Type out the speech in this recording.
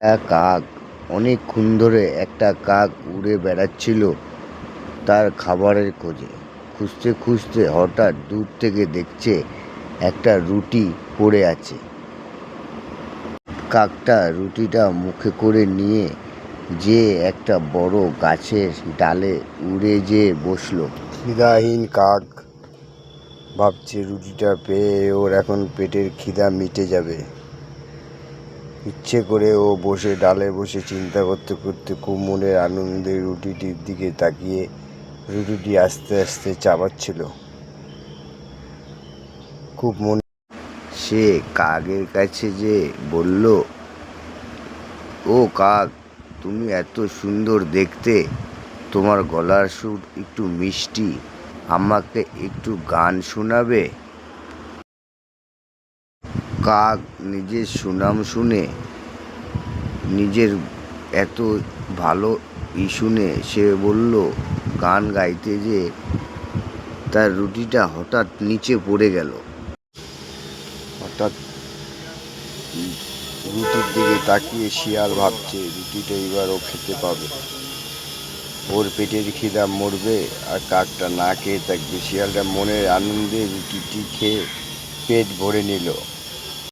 কাক অনেকক্ষণ ধরে একটা কাক উড়ে বেড়াচ্ছিল তার খাবারের খোঁজে। খুঁজতে খুঁজতে হঠাৎ দূর থেকে দেখছে একটা রুটি পড়ে আছে। কাকটা রুটিটা মুখে করে নিয়ে যে একটা বড় গাছের ডালে উড়ে যেয়ে বসলো। খিদাহীন কাক ভাবছে রুটিটা পেয়ে ওর এখন পেটের খিদা মিটে যাবে। ইচ্ছে করে ও বসে ডালে বসে চিন্তা করতে করতে খুব মনের আনন্দে রুটিটির দিকে তাকিয়ে রুটিটি আস্তে আস্তে চাবাচ্ছিল। খুব মনে সে কাকের কাছে যে বলল, ও কাক, তুমি এত সুন্দর দেখতে, তোমার গলার সুর একটু মিষ্টি, আমাকে একটু গান শোনাবে? কাক নিজের সুনাম শুনে, নিজের এত ভালো শুনে সে বলল, গান গাইতে যে তার রুটিটা হঠাৎ নিচে পড়ে গেল। হঠাৎ রুটির দিকে তাকিয়ে শিয়াল ভাবছে রুটিটা এবার ও খেতে পাবে, ওর পেটের খিদা মরবে আর কাকটা না খেয়ে থাকবে। শিয়ালটা মনের আনন্দে রুটিটি খেয়ে পেট ভরে নিল।